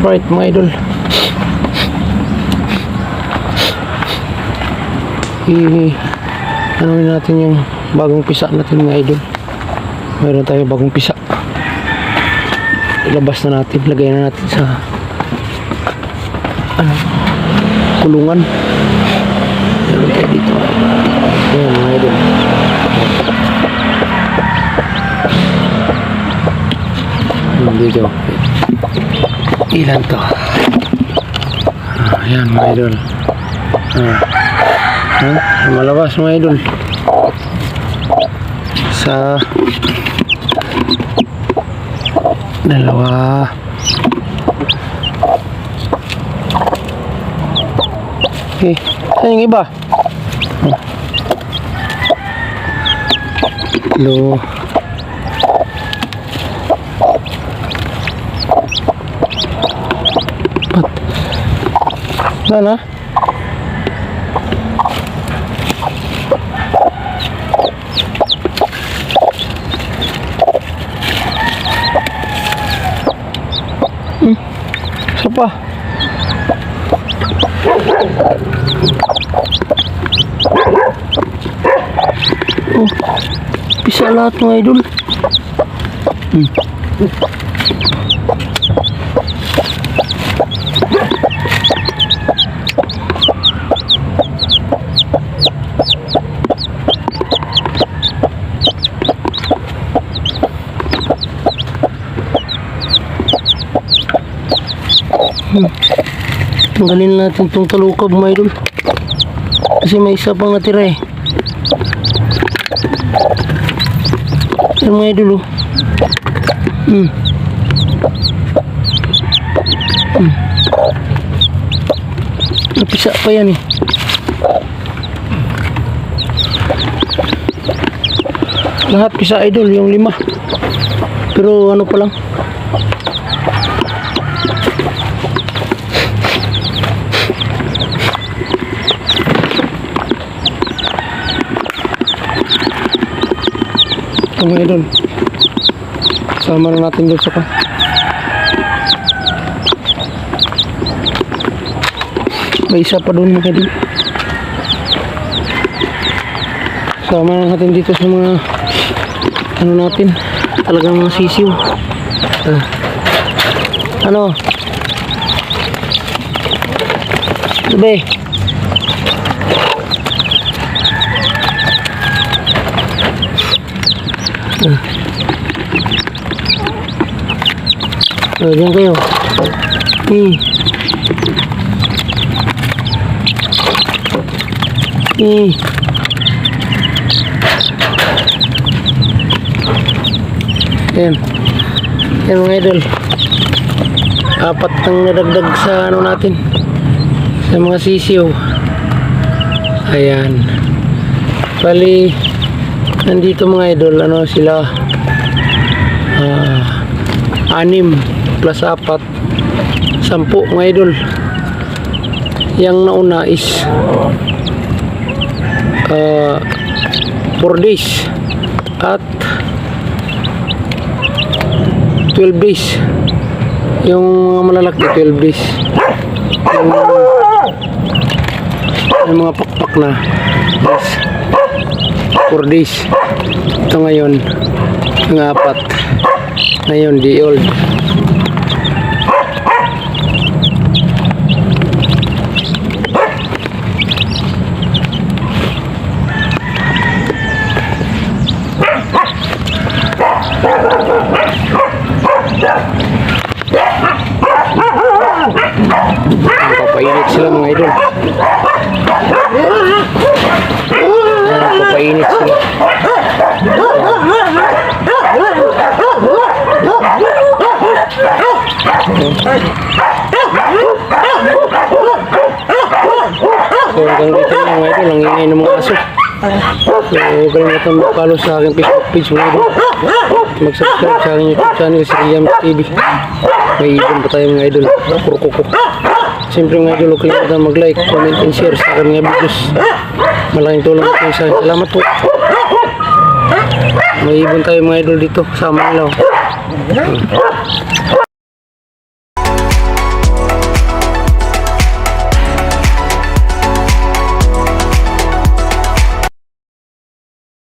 Right mga idol, ano natin yung bagong pisa natin mga idol. Mayroon tayo bagong pisa, ilabas na natin, lagay na natin sa kulungan. Meron tayo dito. Ayan mga idol, dito ilan to. Ayan mga idol, malabas mga idol sa dalawa. Okay, saan yung iba? Hello. Sana isa pa. Oh, bisa lahat mga idol. Tanggalin natin itong talukab mga idol, kasi may isa pang natira eh. Ayan mga idol, oh. Napisa pa yan eh. Lahat pisa idol, yung 5, pero ano pa lang. Mga idol, sama na natin doon sa pa. May isa pa doon mga idol. Sama na natin dito sa mga ano natin, talagang mga sisiw. Ano sabi? Diyan kayo. Ayan. Ayan mga idol, 4 ang nadagdag sa ano natin, sa mga sisiw. Ayan, bali nandito mga idol, ano sila, 6 plus 4, 10 mga idol. Yang nauna is 4 days at 12 days. Yung mga malalaki 12 days. Yung mga pakpak na is 4 days. Ito ngayon ang 4 ngayon, di old. Papainit sila mga idol. Papainit sila. So hanggang dito lang mga idol, ang ingay ng mga aso. So huwag kalimutan mag-follow sa aking Facebook page mga idol. Mag-subscribe sa aking YouTube channel, si Riam TV. May ibon pa tayo mga idol, puro kuko. Siyempre mga idol, huwag kalimutan mag-like, comment and share sa aking mga videos. Malaking tulong po sa akin. Salamat po. May ibon tayo mga idol dito, kasama nila.